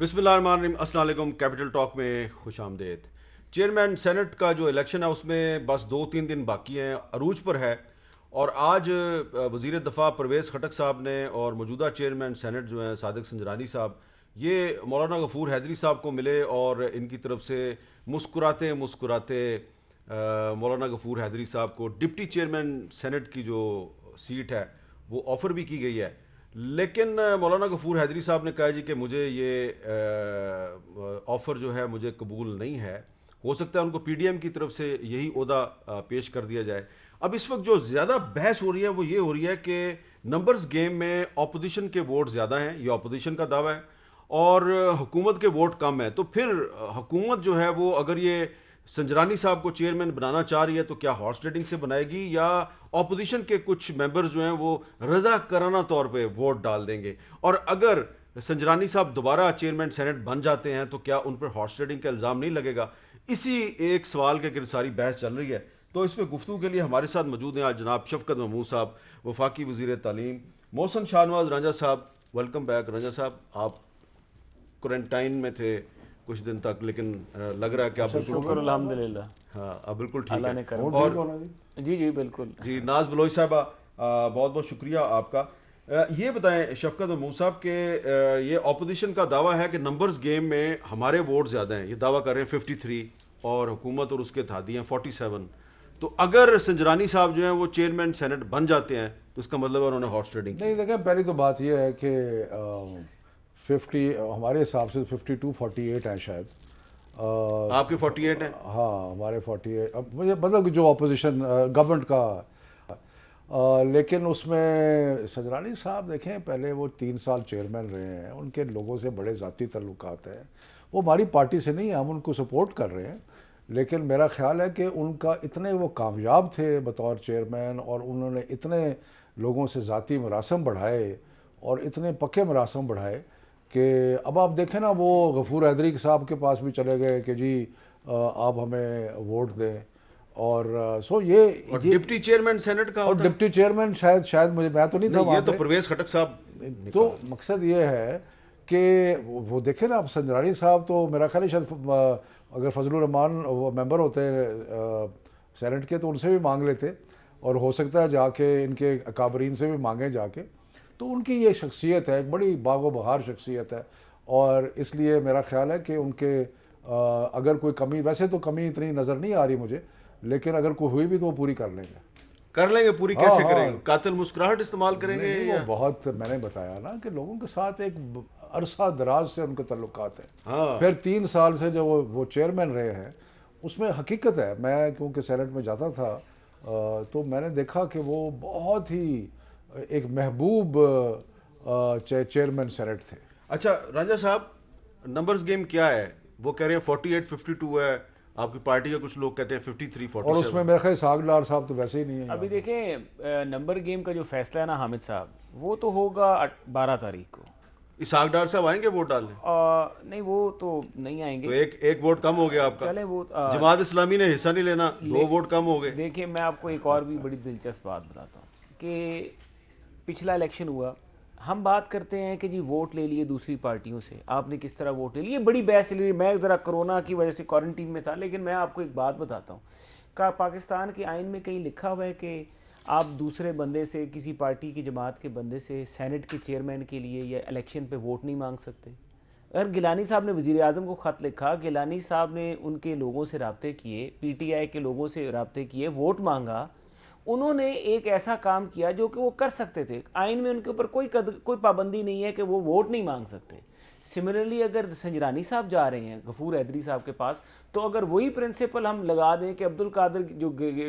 بسم اللہ الرحمن الرحیم. السلام علیکم. کیپٹل ٹاک میں خوش آمدید. چیئرمین سینٹ کا جو الیکشن ہے اس میں بس 2-3 دن باقی ہیں, عروج پر ہے. اور آج وزیر دفاع پرویز خٹک صاحب نے اور موجودہ چیئرمین سینٹ جو ہیں صادق سنجرانی صاحب, یہ مولانا غفور حیدری صاحب کو ملے اور ان کی طرف سے مسکراتے مولانا غفور حیدری صاحب کو ڈپٹی چیئرمین سینٹ کی جو سیٹ ہے وہ آفر بھی کی گئی ہے. لیکن مولانا غفور حیدری صاحب نے کہا جی کہ مجھے یہ آفر جو ہے مجھے قبول نہیں ہے. ہو سکتا ہے ان کو پی ڈی ایم کی طرف سے یہی عہدہ پیش کر دیا جائے. اب اس وقت جو زیادہ بحث ہو رہی ہے وہ یہ ہو رہی ہے کہ نمبرز گیم میں اپوزیشن کے ووٹ زیادہ ہیں, یہ اپوزیشن کا دعویٰ ہے, اور حکومت کے ووٹ کم ہیں. تو پھر حکومت جو ہے وہ اگر یہ سنجرانی صاحب کو چیئرمین بنانا چاہ رہی ہے تو کیا ہارس ٹریڈنگ سے بنائے گی, یا اپوزیشن کے کچھ ممبرز جو ہیں وہ رضا کرانہ طور پہ ووٹ ڈال دیں گے؟ اور اگر سنجرانی صاحب دوبارہ چیئرمین سینٹ بن جاتے ہیں تو کیا ان پر ہارس ٹریڈنگ کا الزام نہیں لگے گا؟ اسی ایک سوال کے گرد ساری بحث چل رہی ہے. تو اس پہ گفتگو کے لیے ہمارے ساتھ موجود ہیں آج جناب شفقت محمود صاحب, وفاقی وزیر تعلیم. محسن شاہ نواز رانجھا صاحب, ویلکم بیک. رانجھا صاحب, آپ کوارنٹائن میں تھے کچھ دن تک, لیکن لگ رہا ہے کہ آپ شکر الحمدللہ. ہاں اب بالکل ٹھیک اللہ نے ہے. کرم. اور جی بالکل. جی ناز بلوچ صاحبہ, بہت بہت شکریہ آپ کا. یہ بتائیں شفقت محمود صاحب کہ یہ اپوزیشن کا دعویٰ ہے کہ نمبرز گیم میں ہمارے ووٹ زیادہ ہیں, یہ دعویٰ کر رہے ہیں 53, اور حکومت اور اس کے اتحادی ہیں 47. تو اگر سنجرانی صاحب جو ہیں وہ چیئرمین سینٹ بن جاتے ہیں تو اس کا مطلب ہے انہوں نے ہارس ٹریڈنگ کی. نہیں دیکھیں, پہلی تو بات یہ ہے کہ 50 ہمارے حساب سے 52-48 ہیں شاید. آپ کے 48 ہیں؟ ہاں ہمارے 48. اب مجھے مطلب جو اپوزیشن گورنمنٹ کا, لیکن اس میں سنجرانی صاحب دیکھیں پہلے وہ 3 سال چیئرمین رہے ہیں, ان کے لوگوں سے بڑے ذاتی تعلقات ہیں. وہ ہماری پارٹی سے نہیں ہیں, ہم ان کو سپورٹ کر رہے ہیں, لیکن میرا خیال ہے کہ ان کا اتنے وہ کامیاب تھے بطور چیئرمین, اور انہوں نے اتنے لوگوں سے ذاتی مراسم بڑھائے اور اتنے پکے مراسم بڑھائے کہ اب آپ دیکھیں نا, وہ غفور حیدری صاحب کے پاس بھی چلے گئے کہ جی آپ ہمیں ووٹ دیں. اور سو یہ ڈپٹی چیئرمین سینٹ کا, اور ڈپٹی چیئرمین شاید مجھے, میں تو نہیں تھا یہ تو پرویز خٹک صاحب. تو مقصد یہ ہے کہ وہ دیکھیں نا, اب سنجرانی صاحب تو میرا خیال ہے شاید اگر فضل الرحمان وہ ممبر ہوتے سینٹ کے تو ان سے بھی مانگ لیتے, اور ہو سکتا ہے جا کے ان کے اکابرین سے بھی مانگیں جا کے. تو ان کی یہ شخصیت ہے, ایک بڑی باغ و بہار شخصیت ہے, اور اس لیے میرا خیال ہے کہ ان کے اگر کوئی کمی, ویسے تو کمی اتنی نظر نہیں آ رہی مجھے, لیکن اگر کوئی ہوئی بھی تو وہ پوری کر لیں گے. پوری کیسے کریں گے؟ قاتل مسکراہٹ استعمال کریں گے؟ وہ بہت, میں نے بتایا نا کہ لوگوں کے ساتھ ایک عرصہ دراز سے ان کے تعلقات ہیں. پھر 3 سال سے جو وہ چیئرمین رہے ہیں, اس میں حقیقت ہے, میں کیونکہ سینٹ میں جاتا تھا تو میں نے دیکھا کہ وہ بہت ہی ایک محبوب چیئرمین سینٹ تھے. اچھا رانجھا صاحب, نمبرز گیم کیا ہے؟ وہ کہہ رہے ہیں 48-52 ہے, آپ کی پارٹی کے کچھ لوگ کہتے ہیں 53-47, اور اس میں میرے خیال ساگ ڈار صاحب تو ویسے ہی نہیں ہیں. ابھی دیکھیں نمبر گیم کا جو فیصلہ ہے نا حامد صاحب, وہ تو ہوگا 12 تاریخ کو. اسحاق ڈار صاحب آئیں گے ووٹ ڈالنے؟ نہیں وہ تو نہیں آئیں گے. تو ایک ووٹ کم ہو گیا آپ کا. چلے وہ جماعت اسلامی نے حصہ نہیں لینا, 2 ووٹ کم ہو گئے. دیکھیں میں آپ کو ایک اور بھی بڑی دلچسپ بات بتاتا ہوں کہ پچھلا الیکشن ہوا, ہم بات کرتے ہیں کہ جی ووٹ لے لیے دوسری پارٹیوں سے, آپ نے کس طرح ووٹ لے لیے, بڑی بحث چل رہی. میں ذرا کرونا کی وجہ سے کوارنٹین میں تھا, لیکن میں آپ کو ایک بات بتاتا ہوں کہ پاکستان کے آئین میں کہیں لکھا ہوا ہے کہ آپ دوسرے بندے سے, کسی پارٹی کی جماعت کے بندے سے سینٹ کے چیئرمین کے لیے یا الیکشن پہ ووٹ نہیں مانگ سکتے. اگر گیلانی صاحب نے وزیر اعظم کو خط لکھا, گیلانی صاحب نے ان کے لوگوں سے رابطے کیے, پی ٹی آئی کے لوگوں سے رابطے کیے, ووٹ مانگا, انہوں نے ایک ایسا کام کیا جو کہ وہ کر سکتے تھے. آئین میں ان کے اوپر کوئی پابندی نہیں ہے کہ وہ ووٹ نہیں مانگ سکتے. سملرلی اگر سنجرانی صاحب جا رہے ہیں غفور حیدری صاحب کے پاس, تو اگر وہی پرنسپل ہم لگا دیں کہ عبد القادر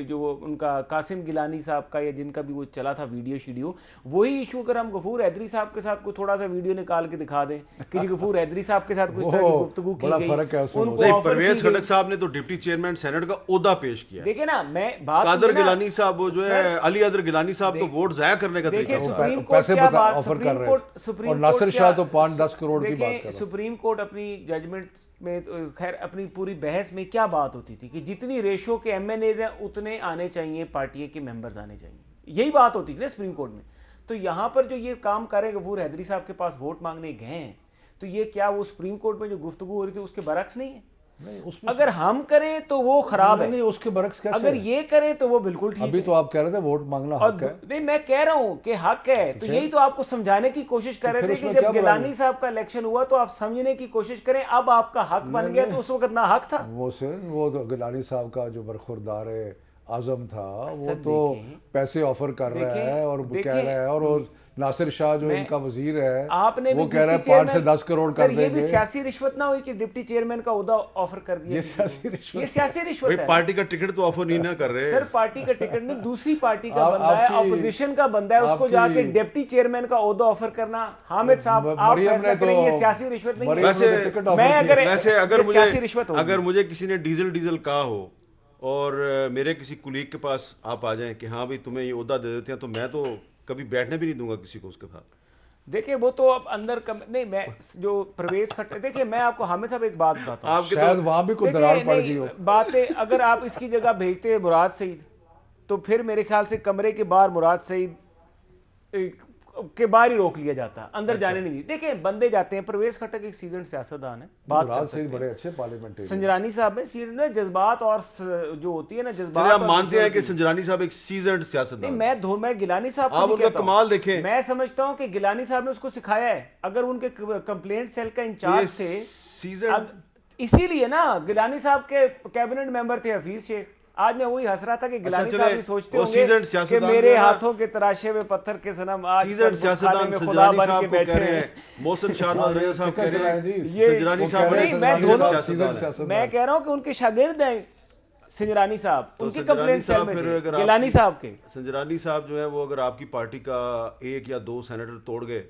جو ان کا قاسم گیلانی صاحب کا یا جن کا بھی وہ چلا تھا ویڈیو, وہی ایشو اگر ہم غفور حیدری صاحب کے ساتھ کوئی تھوڑا سا ویڈیو نکال کے دکھا دیں کہ جی غفور حیدری صاحب کے ساتھ کچھ طرح کی گفتگو کی گئی. پرویز خٹک صاحب نے تو ڈپٹی چیئرمین سینٹ کا عہدہ پیش کیا. دیکھیں نا, میں بات قادر گیلانی صاحب جو ہے, علی ادر گیلانی صاحب تو ووٹ ضائع کرنے کا طریقہ, پیسے آفر کر رہے ہیں, اور ناصر شاہ تو 5-10 کروڑ کی بات کر رہے ہیں. سپریم کورٹ اپنی ججمنٹ میں, خیر اپنی پوری بحث میں کیا بات ہوتی تھی کہ جتنی ریشو کے ایم این ایز ہیں اتنے آنے چاہیے, پارٹی کے ممبرز آنے چاہیے, یہی بات ہوتی تھی نا سپریم کورٹ میں. تو یہاں پر جو یہ کام کرے غفور حیدری صاحب کے پاس ووٹ مانگنے گئے ہیں, تو یہ کیا وہ سپریم کورٹ میں جو گفتگو ہو رہی تھی اس کے برعکس نہیں ہے؟ نہیں اس میں اگر ہم کریں تو وہ خراب ہے, نہیں اس کے برعکس کیسے اگر یہ کریں تو وہ بالکل ٹھیک ہے. ابھی تو آپ کہہ رہے تھے ووٹ مانگنا حق ہے. نہیں میں کہہ رہا ہوں کہ حق ہے, تو یہی تو آپ کو سمجھانے کی کوشش کر رہے تھے کہ جب گیلانی صاحب کا الیکشن ہوا تو آپ سمجھنے کی کوشش کریں, اب آپ کا حق بن گیا تو اس وقت نہ حق تھا. وہ تو گیلانی صاحب کا جو برخوردار اعظم تھا وہ تو پیسے آفر کر رہا ہے اور کہہ رہا ہے, اور ناصر شاہ جو ان کا وزیر ہے آپ نے وہ کہہ رہا ہے 5 سے 10 کروڑ کر دیں گے. یہ بھی سیاسی رشوت نہ ہوئی کہ ڈپٹی چیئرمین کا عہدہ آفر کر دیا؟ یہ سیاسی رشوت ہے. پارٹی کا ٹکٹ تو آفر نہیں نہ کر رہے سر, پارٹی کا ٹکٹ نہیں, دوسری پارٹی کا بندہ ہے, اپوزیشن کا بندہ ہے, اس کو جا کے ڈپٹی چیئرمین کا عہدہ آفر کرنا. حامد صاحب آپ فیصلہ کریں, یہ سیاسی رشوت نہیں ہے. ویسے اگر مجھے کسی نے ڈیزل کہا ہو اور میرے کسی کولیگ کے پاس آپ آ جائیں کہ ہاں بھائی تمہیں یہ عہدہ دے دیتے ہیں, تو میں تو کبھی بیٹھنے بھی نہیں دوں گا کسی کو اس کے ساتھ. دیکھیں وہ تو اب اندر نہیں, میں جو پرویز کھٹر, دیکھیں میں آپ کو حامد صاحب ایک بات بتاتا ہوں, شاید وہاں بھی کوئی دراڑ پڑ گئی ہو. باتیں اگر آپ اس کی جگہ بھیجتے مراد سعید, تو پھر میرے خیال سے کمرے کے باہر مراد سعید کے باہر ہی روک لیا جاتا, اندر جانے نہیں دی. دیکھیں بندے جاتے ہیں, پرویز خٹک ایک سیزنڈ سیاستدان ہے, بات کر سکتے ہیں, بڑے اچھے پارلیمنٹری. سنجرانی صاحب میں سیزنڈ جذبات اور جو ہوتی ہے نا جذبات, آپ مانتے ہیں کہ سنجرانی صاحب ایک سیزنڈ سیاستدان؟ میں گیلانی صاحب آپ ان کا کمال دیکھیں, میں سمجھتا ہوں کہ گیلانی صاحب نے اس کو سکھایا ہے. اگر ان کے کمپلینٹ سیل کا انچارج تھے, اسی لیے نا گیلانی صاحب کے کیبنٹ ممبر تھے حفیظ شیخ. آج میں وہی ہنس رہا تھا کہ گیلانی صاحب بھی سوچتے ہوں گے کہ میرے ہاتھوں کے تراشے ہوئے پتھر کے صنم آج سیزنڈ سیاستدان سنجرانی صاحب کو کہہ رہے ہیں, محسن شاہنواز رضا صاحب کہہ رہے ہیں سنجرانی صاحب میں کہہ رہا ہوں کہ ان کے شاگرد ہیں سنجرانی صاحب, ان کی کمپلینٹ سیل میں تھے گیلانی صاحب کے. سنجرانی صاحب جو ہے وہ اگر آپ کی پارٹی کا 1 یا 2 سینیٹر توڑ گئے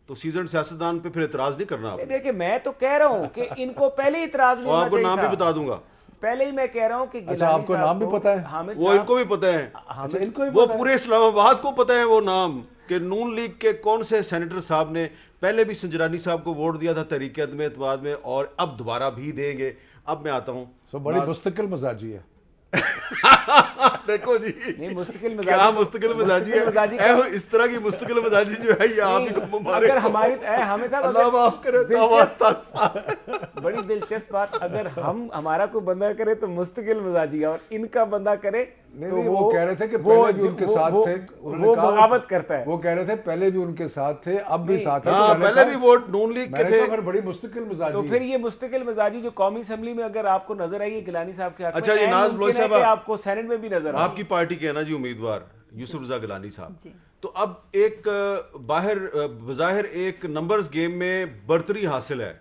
تو سیزنڈ سیاستدان پہ پھر اعتراض نہیں کرنا. دیکھیں میں تو کہہ رہا ہوں کہ ان کو پہلے اعتراض نہیں ہونا چاہیے. آپ کو نام بھی بتا دوں گا, پہلے ہی میں کہہ رہا ہوں کہ آپ کو نام بھی پتہ ہے, وہ ان کو بھی پتہ ہے, وہ پورے اسلام آباد کو پتہ ہے وہ نام, کہ نون لیگ کے کون سے سینیٹر صاحب نے پہلے بھی سنجرانی صاحب کو ووٹ دیا تھا تحریک عدم اعتماد میں, اور اب دوبارہ بھی دیں گے. اب میں آتا ہوں, بڑی مستقل مزاجی ہے. دیکھو جی نہیں مستقل کیا مستقل مزاجی ہے, اس طرح کی مستقل مزاجی جو ہے یہ آپ ہی کو مارے. اگر ہماری ہمیں صاحب اللہ معاف کرے, بڑی دلچسپ بات, اگر ہمارا کوئی بندہ کرے تو مستقل مزاجی ہے, اور ان کا بندہ کرے تو وہ کہہ رہے تھے کہ پہلے بھی ان کے ساتھ تھے, وہ بغاوت کرتا ہے. وہ کہہ رہے تھے پہلے بھی ان کے ساتھ تھے, اب بھی ساتھ ہیں, پہلے بھی ووٹ نون لیگ کے تھے. بڑی مستقل مزاجی. تو پھر یہ مستقل مزاجی جو قومی اسمبلی میں اگر آپ کو نظر آئی ہے گیلانی صاحب کے حق میں, اچھا یہ ناز بلوچ صاحب آپ کو سینٹ میں بھی نظر آپ کی پارٹی کے ہیں نا جی امیدوار یوسف رضا گیلانی صاحب, تو اب ایک باہر بظاہر ایک نمبرز گیم میں برتری حاصل ہے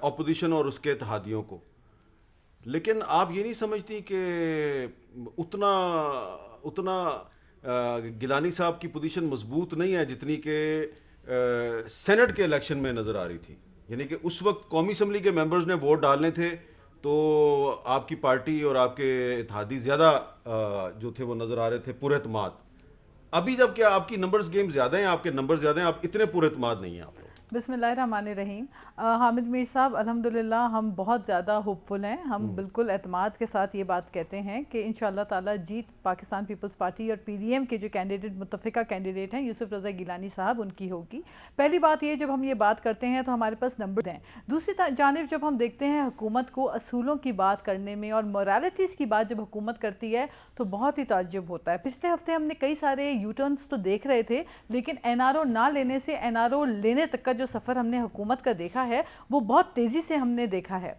اپوزیشن اور اس کے اتحادیوں کو, لیکن آپ یہ نہیں سمجھتی کہ اتنا گیلانی صاحب کی پوزیشن مضبوط نہیں ہے جتنی کہ سینٹ کے الیکشن میں نظر آ رہی تھی. یعنی کہ اس وقت قومی اسمبلی کے ممبرز نے ووٹ ڈالنے تھے تو آپ کی پارٹی اور آپ کے اتحادی زیادہ جو تھے وہ نظر آ رہے تھے پورے اعتماد. ابھی جب کہ آپ کی نمبرز گیم زیادہ ہیں, آپ کے نمبر زیادہ ہیں, آپ اتنے پورے اعتماد نہیں ہیں آپ لوگ. بسم اللہ الرحمن الرحیم. حامد میر صاحب الحمدللہ ہم بہت زیادہ ہوپ فل ہیں, ہم بالکل اعتماد کے ساتھ یہ بات کہتے ہیں کہ انشاءاللہ تعالیٰ جیت پاکستان پیپلز پارٹی اور پی ڈی ایم کے جو کینڈیڈیٹ متفقہ کینڈیڈیٹ ہیں یوسف رضا گیلانی صاحب ان کی ہوگی. پہلی بات یہ جب ہم یہ بات کرتے ہیں تو ہمارے پاس نمبر ہیں. دوسری جانب جب ہم دیکھتے ہیں حکومت کو اصولوں کی بات کرنے میں اور مورالٹیز کی بات جب حکومت کرتی ہے تو بہت ہی تعجب ہوتا ہے. پچھلے ہفتے ہم نے کئی سارے یو ٹرنس تو دیکھ رہے تھے, لیکن این آر او نہ لینے سے این آر او لینے تک کا جو سفر ہم نے حکومت کا دیکھا ہے وہ بہت تیزی سے ہم نے دیکھا ہے.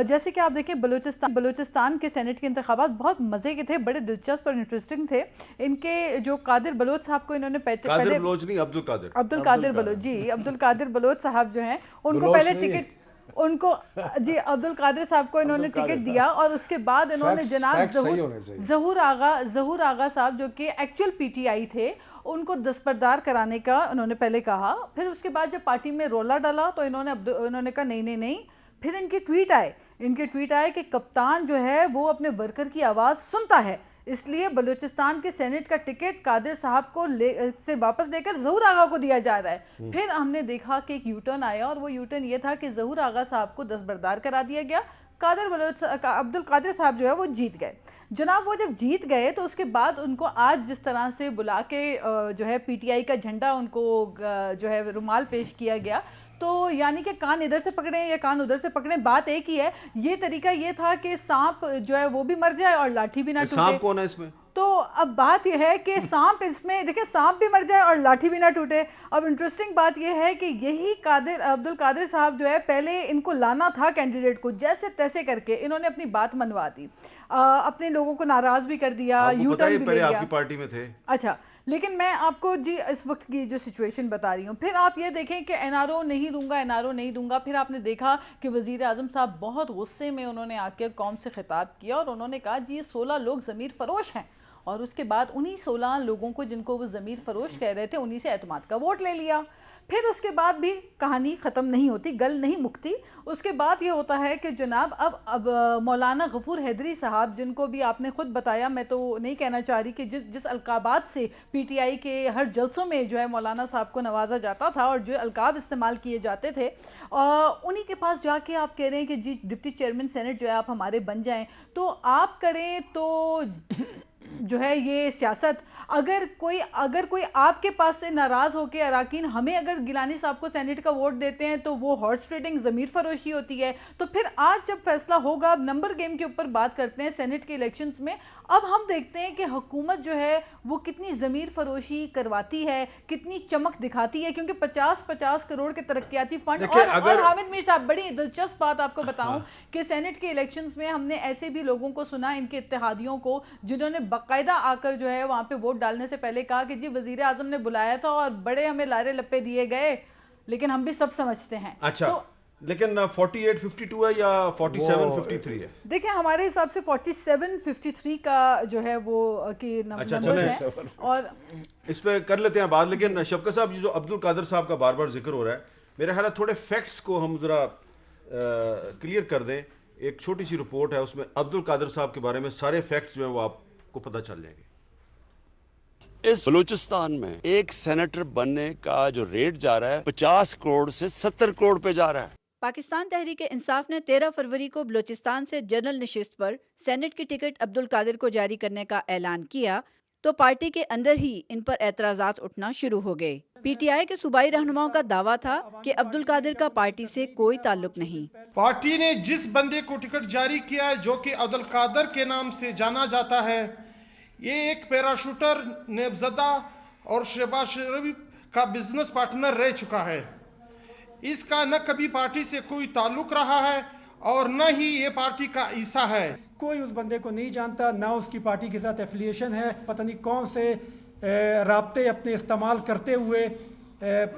جیسے کہ آپ دیکھیں بلوچستان کے سینٹ کے انتخابات بہت مزے کے تھے, بڑے دلچسپ اور انٹرسٹنگ تھے. ان کے جو قادر بلوچ صاحب کو انہوں نے عبد القادر بلوچ جی عبد القادر بلوچ صاحب جو ہیں ان کو پہلے ٹکٹ ان کو جی عبد القادر صاحب کو انہوں نے ٹکٹ دیا, اور اس کے بعد انہوں نے جناب ظہور آغا صاحب جو کہ ایکچوئل پی ٹی آئی تھے ان کو دستبردار کرانے کا انہوں نے پہلے کہا. پھر اس کے بعد جب پارٹی میں رولا ڈالا تو انہوں نے کہا نہیں. پھر ان کے ٹویٹ آئے کہ کپتان جو ہے وہ اپنے ورکر کی آواز سنتا ہے, اس لیے بلوچستان کے سینٹ کا ٹکٹ قادر صاحب کو سے واپس لے کر ظہور آغا کو دیا جا رہا ہے. پھر ہم نے دیکھا کہ ایک یو ٹرن آیا, اور وہ یو ٹرن یہ تھا کہ ظہور آغا صاحب کو دستبردار کرا دیا گیا, عبد القادر صاحب جو ہے وہ جیت گئے. جناب وہ جب جیت گئے تو اس کے بعد ان کو آج جس طرح سے بلا کے جو ہے پی ٹی آئی کا جھنڈا ان کو جو ہے رومال پیش کیا گیا, تو یعنی کہ کان ادھر سے پکڑیں یا کان ادھر سے پکڑیں، بات ایک ہی ہے. یہ طریقہ یہ تھا کہ سانپ جو ہے وہ بھی مر جائے اور لاٹھی بھی نہ ٹوٹے. سانپ کون ہے اس میں؟ تو اب بات یہ ہے کہ سانپ اس میں دیکھیں سانپ بھی مر جائے اور لاٹھی بھی نہ ٹوٹے. اب انٹرسٹنگ بات یہ ہے کہ یہی عبد القادر صاحب جو ہے پہلے ان کو لانا تھا کینڈیڈیٹ کو، جیسے تیسے کر کے انہوں نے اپنی بات منوا دی، اپنے لوگوں کو ناراض بھی کر دیا، یو ٹرن بھی لے پہلے آپ لیا. کی پارٹی میں تھے. اچھا لیکن میں آپ کو جی اس وقت کی جو سچویشن بتا رہی ہوں. پھر آپ یہ دیکھیں کہ این آر او نہیں دوں گا، این آر او نہیں دوں گا. پھر آپ نے دیکھا کہ وزیر اعظم صاحب بہت غصے میں انہوں نے آ کے قوم سے خطاب کیا اور انہوں نے کہا جی یہ 16 لوگ ضمیر فروش ہیں، اور اس کے بعد انہی 16 لوگوں کو جن کو وہ ضمیر فروش کہہ رہے تھے انہی سے اعتماد کا ووٹ لے لیا. پھر اس کے بعد بھی کہانی ختم نہیں ہوتی، گل نہیں مکتی. اس کے بعد یہ ہوتا ہے کہ جناب اب مولانا غفور حیدری صاحب، جن کو بھی آپ نے خود بتایا، میں تو نہیں کہنا چاہ رہی کہ جس القابات سے پی ٹی آئی کے ہر جلسوں میں جو ہے مولانا صاحب کو نوازا جاتا تھا اور جو القاب استعمال کیے جاتے تھے، انہی کے پاس جا کے آپ کہہ رہے ہیں کہ جی ڈپٹی چیئرمین سینٹ جو ہے آپ ہمارے بن جائیں. تو آپ کریں تو جو ہے یہ سیاست. اگر کوئی آپ کے پاس سے ناراض ہو کے اراکین ہمیں اگر گیلانی صاحب کو سینٹ کا ووٹ دیتے ہیں تو وہ ہارس ٹریڈنگ، ضمیر فروشی ہوتی ہے. تو پھر آج جب فیصلہ ہوگا، اب نمبر گیم کے اوپر بات کرتے ہیں سینٹ کے الیکشنز میں، اب ہم دیکھتے ہیں کہ حکومت جو ہے وہ کتنی ضمیر فروشی کرواتی ہے، کتنی چمک دکھاتی ہے. کیونکہ 50 کروڑ کے ترقیاتی فنڈ. اور حامد میر صاحب بڑی دلچسپ بات آپ کو بتاؤں کہ سینٹ کے الیکشنز میں ہم نے ایسے بھی لوگوں کو سنا، ان کے اتحادیوں کو، جنہوں نے باقاعدہ آ کر جو ہے وہاں پہ ووٹ ڈالنے سے پہلے کہا کہ جی وزیر اعظم نے بلایا تھا اور بڑے ہمیں لارے لپے دیے گئے، لیکن ہم بھی سب سمجھتے ہیں. اچھا لیکن 48-52 ہے یا 47-53 ہے؟ دیکھیں ہمارے حساب سے 47-53 کا جو ہے وہ کہ نمبر ہے، اور اس پہ کر لیتے ہیں بات. لیکن شفقت صاحب یہ جو عبد القادر صاحب کا بار بار ذکر ہو رہا ہے، میرا خیال ہے تھوڑے فیکٹس کو ہم ذرا کلیئر کر دیں. ایک چھوٹی سی رپورٹ ہے، اس میں عبد القادر صاحب کے بارے میں سارے فیکٹس جو ہیں وہ آپ کو پتہ چل جائیں گے. اس بلوچستان میں ایک سینیٹر بننے کا جو ریٹ جا رہا ہے 50 کروڑ سے 70 کروڑ پہ جا رہا ہے. پاکستان تحریک انصاف نے 13 فروری کو بلوچستان سے جنرل نشست پر سینٹ کی ٹکٹ عبد القادر کو جاری کرنے کا اعلان کیا تو پارٹی کے اندر ہی ان پر اعتراضات اٹھنا شروع ہو گئے. پی ٹی آئی کے صوبائی رہنماؤں کا دعویٰ تھا کہ عبد القادر کا پارٹی سے کوئی تعلق نہیں. پارٹی نے جس بندے کو ٹکٹ جاری کیا ہے جو کہ عبد القادر کے نام سے جانا جاتا ہے، یہ ایک پیراشوٹر، نیب زدہ اور شہباز شریف کا بزنس پارٹنر رہ چکا ہے. اس کا نہ کبھی پارٹی سے کوئی تعلق رہا ہے اور نہ ہی یہ پارٹی کا حصہ ہے. کوئی اس بندے کو نہیں جانتا، نہ اس کی پارٹی کے ساتھ ایفیلیشن ہے. پتہ نہیں کون سے رابطے اپنے استعمال کرتے ہوئے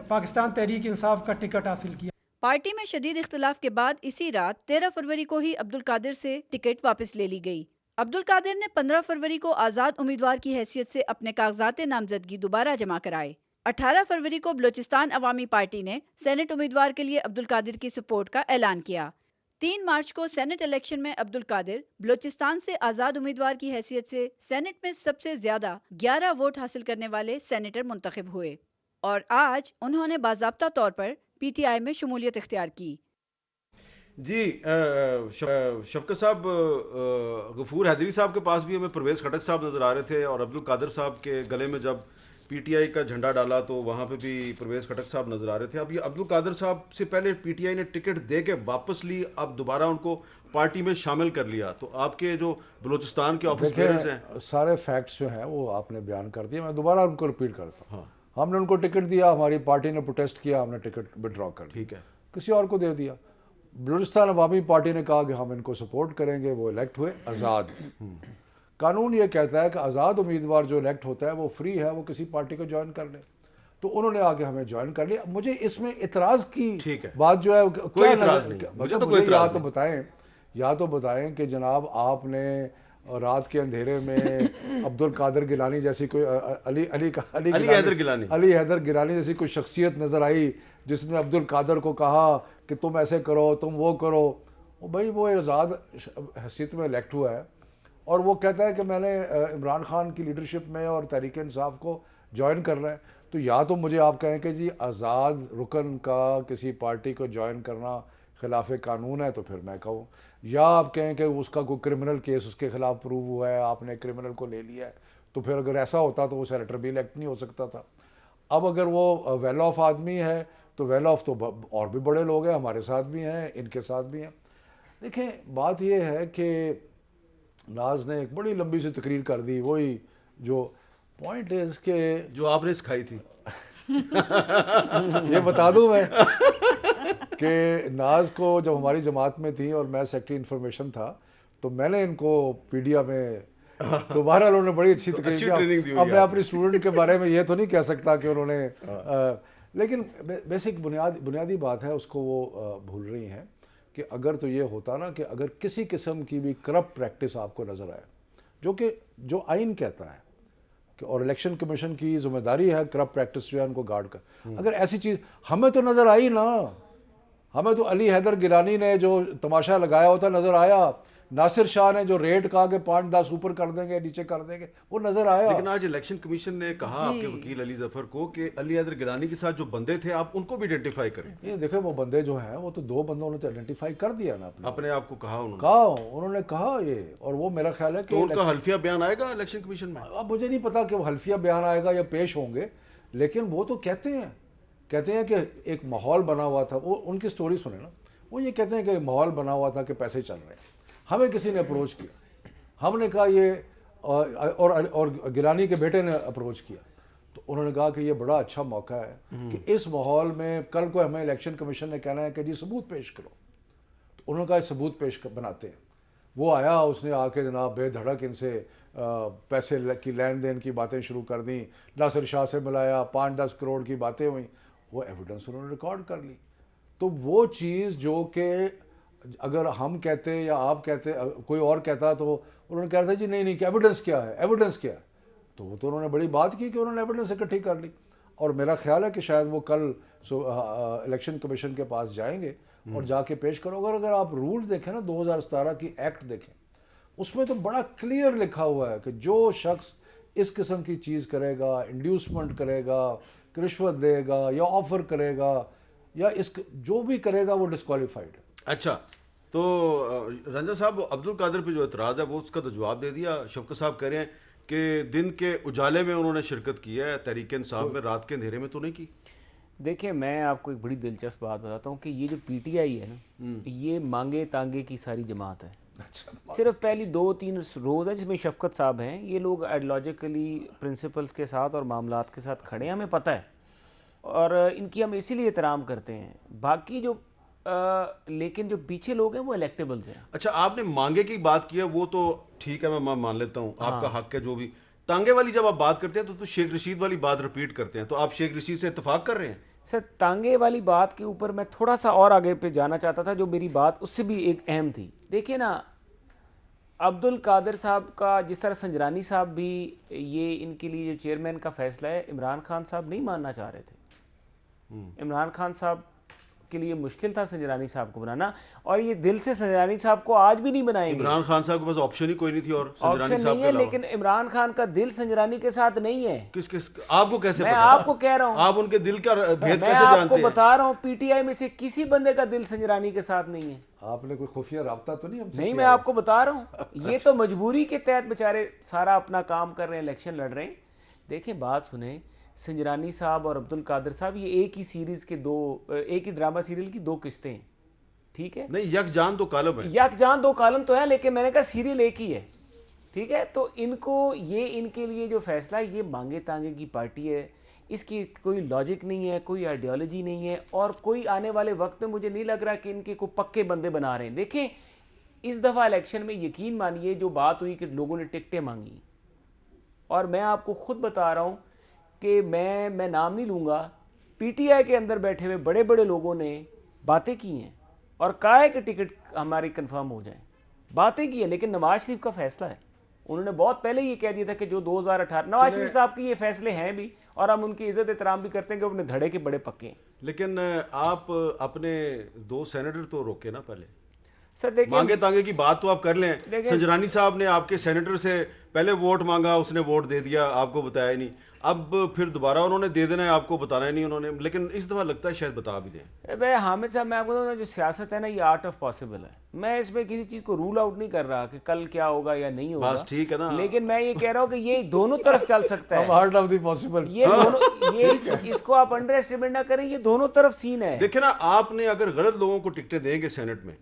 پاکستان تحریک انصاف کا ٹکٹ حاصل کیا. پارٹی میں شدید اختلاف کے بعد اسی رات 13 فروری کو ہی عبد القادر سے ٹکٹ واپس لے لی گئی. عبد القادر نے 15 فروری کو آزاد امیدوار کی حیثیت سے اپنے کاغذات نامزدگی دوبارہ جمع کرائے. 18 فروری کو بلوچستان عوامی پارٹی نے سینٹ امیدوار کے لیے عبد القادر کی سپورٹ کا اعلان کیا. 3 مارچ کو سینٹ الیکشن میں عبد القادر بلوچستان سے آزاد امیدوار کی حیثیت سے سینٹ میں سب سے زیادہ 11 ووٹ حاصل کرنے والے سینیٹر منتخب ہوئے اور آج انہوں نے باضابطہ طور پر پی ٹی آئی میں شمولیت اختیار کی. جی شفقت صاحب، غفور حیدری صاحب کے پاس بھی ہمیں پرویز خٹک صاحب نظر آ رہے تھے، اور عبد القادر صاحب کے گلے میں جب پی ٹی آئی کا جھنڈا ڈالا تو وہاں پہ بھی پرویز خٹک صاحب نظر آ رہے تھے. اب یہ عبد القادر صاحب سے پہلے پی ٹی آئی نے ٹکٹ دے کے واپس لی، اب دوبارہ ان کو پارٹی میں شامل کر لیا. تو آپ کے جو بلوچستان کے آفس بیئرز ہیں، سارے فیکٹس جو ہیں وہ آپ نے بیان کر دیے، میں دوبارہ ان کو ریپیٹ کرتا ہوں. ہم نے ان کو ٹکٹ دیا، ہماری پارٹی نے پروٹیسٹ کیا، ہم نے ٹکٹ ودرا کر دیا. ٹھیک ہے، کسی اور کو دے دیا. بلوچستان عوامی پارٹی نے کہا کہ ہم ان کو سپورٹ کریں گے، وہ الیکٹ ہوئے آزاد. قانون یہ کہتا ہے کہ آزاد امیدوار جو الیکٹ ہوتا ہے وہ فری ہے، وہ کسی پارٹی کو جوائن کر لے. تو انہوں نے آگے ہمیں جوائن کر لیا. مجھے اس میں اعتراض کی بات جو ہے کوئی اعتراض نہیں، مجھے تو کوئی اعتراض نہیں. یا تو بتائیں کہ جناب آپ نے رات کے اندھیرے میں عبد القادر گیلانی جیسی کوئی علی حیدر گیلانی جیسی کوئی شخصیت نظر آئی جس نے عبد القادر کو کہا کہ تم ایسے کرو، تم وہ کرو. بھائی وہ آزاد حیثیت میں الیکٹ ہوا ہے اور وہ کہتا ہے کہ میں نے عمران خان کی لیڈرشپ میں اور تحریک انصاف کو جوائن کرنا ہے. تو یا تو مجھے آپ کہیں کہ جی آزاد رکن کا کسی پارٹی کو جوائن کرنا خلاف قانون ہے، تو پھر میں کہوں. یا آپ کہیں کہ اس کا کوئی کرمنل کیس اس کے خلاف پروو ہوا ہے، آپ نے کرمنل کو لے لیا ہے، تو پھر اگر ایسا ہوتا تو وہ سینیٹر بھی الیکٹ نہیں ہو سکتا تھا. اب اگر وہ ویل آف آدمی ہے تو ویل آف تو اور بھی بڑے لوگ ہیں، ہمارے ساتھ بھی ہیں، ان کے ساتھ بھی ہیں. دیکھیں بات یہ ہے کہ ناز نے ایک بڑی لمبی سی تقریر کر دی، وہی جو پوائنٹ از کہ جو آپ نے سکھائی تھی. یہ بتا دوں میں کہ ناز کو جب ہماری جماعت میں تھی اور میں سیکٹری انفارمیشن تھا تو میں نے ان کو پیڈیا میں تو بہرحال انہوں نے بڑی اچھی تقریر کی. اب میں اپنی اسٹوڈنٹ کے بارے میں یہ تو نہیں کہہ سکتا کہ انہوں نے لیکن بیسک بنیادی بات ہے اس کو وہ بھول رہی ہیں کہ اگر تو یہ ہوتا نا کہ اگر کسی قسم کی بھی کرپٹ پریکٹس آپ کو نظر آئے جو آئین کہتا ہے کہ اور الیکشن کمیشن کی ذمہ داری ہے کرپٹ پریکٹس جو ہے ان کو گارڈ کر، اگر ایسی چیز ہمیں تو نظر آئی نا، ہمیں تو علی حیدر گیلانی نے جو تماشا لگایا ہوتا نظر آیا، ناصر شاہ نے جو ریٹ کہا کہ 5-10 اوپر کر دیں گے نیچے کر دیں گے وہ نظر آیا. لیکن آج الیکشن کمیشن نے کہا آپ کے وکیل علی ظفر کو کہ علی حیدر گیلانی کے ساتھ جو بندے تھے آپ ان کو بھی آئیڈینٹیفائی کریں. یہ دیکھیں وہ بندے جو ہیں وہ تو 2 بندوں نے تو آئیڈینٹیفائی کر دیا نا اپنے آپ کو کہا انہوں نے کہا یہ، اور وہ میرا خیال ہے کہ تو ان کا حلفیہ بیان آئے گا الیکشن کمیشن میں. اب مجھے نہیں پتا کہ وہ حلفیہ بیان آئے گا یا پیش ہوں گے، لیکن وہ تو کہتے ہیں کہ ایک ماحول بنا ہوا تھا. وہ ان کی سٹوری سنیں نا، وہ یہ کہتے ہیں کہ ماحول بنا ہوا تھا کہ پیسے چل رہے ہیں. ہمیں کسی نے اپروچ کیا، ہم نے کہا یہ اور گیلانی کے بیٹے نے اپروچ کیا تو انہوں نے کہا کہ یہ بڑا اچھا موقع ہے کہ اس ماحول میں کل کو ہمیں الیکشن کمیشن نے کہنا ہے کہ جی ثبوت پیش کرو، تو انہوں نے کہا ثبوت پیش بناتے ہیں. وہ آیا، اس نے آ کے جناب بے دھڑک ان سے پیسے کی لین دین کی باتیں شروع کر دیں، ناصر شاہ سے ملایا، 5-10 کروڑ کی باتیں ہوئیں، وہ ایویڈنس انہوں نے ریکارڈ کر لی. تو وہ چیز جو کہ اگر ہم کہتے یا آپ کہتے کوئی اور کہتا تو انہوں نے کہا تھا جی نہیں کہ ایویڈنس کیا ہے، ایویڈنس کیا ہے. تو وہ تو انہوں نے بڑی بات کی کہ انہوں نے ایویڈنس اکٹھی کر لی. اور میرا خیال ہے کہ شاید وہ کل الیکشن کمیشن کے پاس جائیں گے اور جا کے پیش کرو. اگر آپ رول دیکھیں نا 2017 کی ایکٹ دیکھیں، اس میں تو بڑا کلیئر لکھا ہوا ہے کہ جو شخص اس قسم کی چیز کرے گا، انڈیوسمنٹ کرے گا، رشوت دے گا یا آفر کرے گا یا جو بھی کرے گا وہ ڈسکوالیفائڈ ہے. اچھا، تو رنجن صاحب عبد القادر پہ جو اعتراض ہے وہ اس کا تو جواب دے دیا. شفقت صاحب کہہ رہے ہیں کہ دن کے اجالے میں انہوں نے شرکت کی ہے، تحریک انصاف میں رات کے اندھیرے میں تو نہیں کی. دیکھیں میں آپ کو ایک بڑی دلچسپ بات بتاتا ہوں کہ یہ جو پی ٹی آئی ہے نا، یہ مانگے تانگے کی ساری جماعت ہے. صرف پہلی 2-3 روز ہے جس میں شفقت صاحب ہیں، یہ لوگ آئیڈیالوجیکلی پرنسپلز کے ساتھ اور معاملات کے ساتھ کھڑے ہیں، ہمیں پتہ ہے اور ان کی ہم اسی لیے احترام کرتے ہیں. باقی جو لیکن جو پیچھے لوگ ہیں وہ الیکٹیبلز ہیں. اچھا، آپ نے مانگے کی بات کی ہے وہ تو ٹھیک ہے، میں مان لیتا ہوں آپ کا حق ہے. جو بھی تانگے والی جب آپ بات کرتے ہیں تو شیخ رشید والی بات ریپیٹ کرتے ہیں، تو آپ شیخ رشید سے اتفاق کر رہے ہیں؟ سر تانگے والی بات کے اوپر میں تھوڑا سا اور آگے پہ جانا چاہتا تھا، جو میری بات اس سے بھی ایک اہم تھی. دیکھیں نا، عبد القادر صاحب کا جس طرح سنجرانی صاحب بھی یہ ان کے لیے جو چیئرمین کا فیصلہ ہے عمران خان صاحب نہیں ماننا چاہ رہے تھے. عمران خان صاحب کے لیے مشکل تھا سنجرانی صاحب کو بنانا، اور یہ دل سے سنجرانی صاحب کو آج بھی نہیں بنائیں گے. عمران خان صاحب کے پاس آپشن ہی کوئی نہیں تھی اور سنجرانی آپشن صاحب نہیں کے ہے، علاوہ لیکن عمران خان کا دل سنجرانی کے ساتھ نہیں ہے. کس آپ کو کیسے میں پتا؟ آپ کو کہہ رہا ہوں، آپ ان کے دل کا بھید میں کیسے آپ جانتے کو ہیں؟ بتا رہا ہوں پی ٹی آئی میں سے کسی بندے کا دل سنجرانی کے ساتھ نہیں ہے. آپ نے کوئی خفیہ رابطہ تو نہیں ہم سے نہیں، کیا میں آپ کو بتا رہا ہوں، یہ تو مجبوری کے تحت بیچارے سارا اپنا کام کر رہے ہیں، الیکشن لڑ رہے ہیں. دیکھیں بات سنیں، سنجرانی صاحب اور عبد القادر صاحب یہ ایک ہی سیریز کے ایک ہی ڈرامہ سیریل کی 2 قسطیں ہیں، ٹھیک ہے؟ نہیں، یک جان 2 کالم ہے. یک جان 2 کالم تو ہے، لیکن میں نے کہا سیریل ایک ہی ہے، ٹھیک ہے؟ تو ان کو ان کے لیے جو فیصلہ ہے، یہ مانگے تانگے کی پارٹی ہے، اس کی کوئی لاجک نہیں ہے، کوئی آئیڈیالوجی نہیں ہے، اور کوئی آنے والے وقت میں مجھے نہیں لگ رہا کہ ان کے کوئی پکے بندے بنا رہے ہیں. دیکھیں اس دفعہ الیکشن میں یقین مانیے جو بات ہوئی کہ لوگوں نے ٹکٹیں مانگی، اور میں آپ کو خود بتا رہا ہوں کہ میں نام نہیں لوں گا، پی ٹی آئی کے اندر بیٹھے ہوئے بڑے بڑے لوگوں نے باتیں کی ہیں اور کہا ہے کہ ٹکٹ ہماری کنفرم ہو جائیں، باتیں کی ہیں. لیکن نواز شریف کا فیصلہ ہے، انہوں نے بہت پہلے یہ کہہ دیا تھا کہ جو 2018 نواز شریف صاحب کی یہ فیصلے ہیں بھی، اور ہم ان کی عزت احترام بھی کرتے ہیں کہ وہ اپنے دھڑے کے بڑے پکے ہیں. لیکن آپ اپنے 2 سینیٹر تو روکے نا پہلے. سر دیکھیں مانگے تانگے کی بات تو آپ کر لیں. سنجرانی صاحب نے آپ کے سینیٹر سے پہلے ووٹ مانگا, اس نے ووٹ دے دیا, آپ کو بتایا ہی نہیں. اب پھر دوبارہ انہوں نے دے دینا ہے, آپ کو بتانا ہی نہیں انہوں نے, لیکن اس دفعہ لگتا ہے شاید بتا بھی دیں. بھائی حامد صاحب میں آپ کو بتاؤں جو سیاست ہے نا یہ آرٹ آف پاسبل ہے. میں اس میں کسی چیز کو رول آؤٹ نہیں کر رہا کہ کل کیا ہوگا یا نہیں ہوگا, بس ٹھیک ہے نا, لیکن میں یہ کہہ رہا ہوں کہ یہ دونوں طرف چل سکتا ہے. آرٹ آف دی پاسبل, یہ دونوں, یہ اس کو آپ انڈر ایسٹیمیٹ نہ کریں, یہ دونوں طرف سین ہے. دیکھیں نا, آپ نے اگر غلط لوگوں کو ٹکٹیں دیں گے سینٹ میں,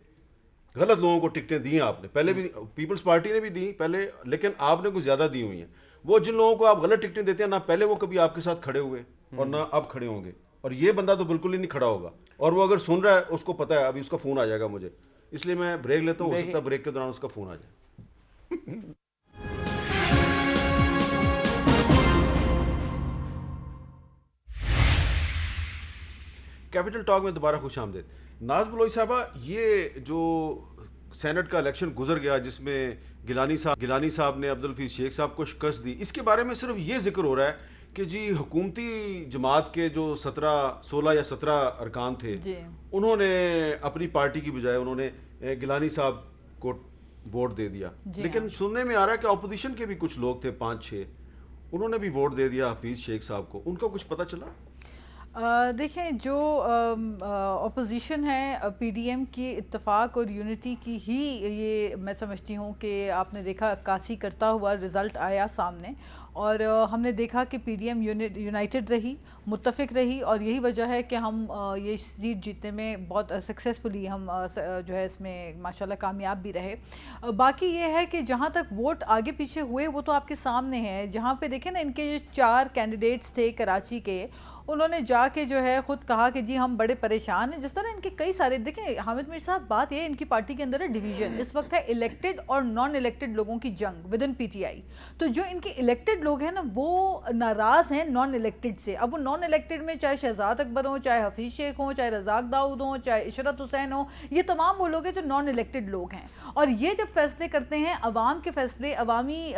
غلط لوگوں کو ٹکٹیں دی آپ نے, پہلے بھی پیپلز پارٹی نے بھی دی پہلے, لیکن آپ نے کچھ زیادہ دی ہوئی ہیں. وہ جن لوگوں کو آپ غلط ٹکٹیں دیتے ہیں, نہ پہلے وہ کبھی آپ کے ساتھ کھڑے ہوئے اور نہ اب کھڑے ہوں گے, اور یہ بندہ تو بالکل ہی نہیں کھڑا ہوگا, اور وہ اگر سن رہا ہے اس کو پتہ ہے ابھی اس کا فون آ جائے گا مجھے, اس لیے میں بریک لیتا ہوں, ہو سکتا ہے بریک کے دوران اس کا فون آ جائے. کیپٹل ٹاک میں دوبارہ خوش آمدید. ناز بلوچ صاحبہ, یہ جو سینٹ کا الیکشن گزر گیا جس میں گیلانی صاحب نے عبدالحفیظ شیخ صاحب کو شکست دی, اس کے بارے میں صرف یہ ذکر ہو رہا ہے کہ جی حکومتی جماعت کے جو 16 یا 17 ارکان تھے, انہوں نے اپنی پارٹی کی بجائے انہوں نے گیلانی صاحب کو ووٹ دے دیا. لیکن سننے میں آ رہا ہے کہ اپوزیشن کے بھی کچھ لوگ تھے 5-6, انہوں نے بھی ووٹ دے دیا حفیظ شیخ صاحب کو. ان کا کچھ پتہ چلا؟ دیکھیں جو اپوزیشن ہے پی ڈی ایم کی اتفاق اور یونٹی کی ہی یہ میں سمجھتی ہوں کہ آپ نے دیکھا عکاسی کرتا ہوا رزلٹ آیا سامنے, اور ہم نے دیکھا کہ پی ڈی ایم یونائٹڈ رہی, متفق رہی, اور یہی وجہ ہے کہ ہم یہ سیٹ جیتنے میں بہت سکسیسفلی ہم جو ہے اس میں ماشاءاللہ کامیاب بھی رہے. باقی یہ ہے کہ جہاں تک ووٹ آگے پیچھے ہوئے وہ تو آپ کے سامنے ہے. جہاں پہ دیکھیں نا ان کے جو 4 کینڈیڈیٹس تھے کراچی کے, انہوں نے جا کے جو ہے خود کہا کہ جی ہم بڑے پریشان ہیں. جس طرح ان کے کئی سارے دیکھیں حامد میر صاحب, بات یہ ان کی پارٹی کے اندر ہے ڈویژن, اس وقت ہے الیکٹڈ اور نان الیکٹڈ لوگوں کی جنگ with in P T I. تو جو ان کے الیکٹڈ لوگ ہیں نا وہ ناراض ہیں نان الیکٹڈ سے. اب وہ نان الیکٹڈ میں چاہے شہزاد اکبر ہوں, چاہے حفیظ شیخ ہوں, چاہے رزاق داؤد ہوں, چاہے عشرت حسین ہوں, یہ تمام وہ لوگ ہیں جو نان الیکٹڈ لوگ ہیں. اور یہ جب فیصلے کرتے ہیں عوام کے فیصلے, عوامی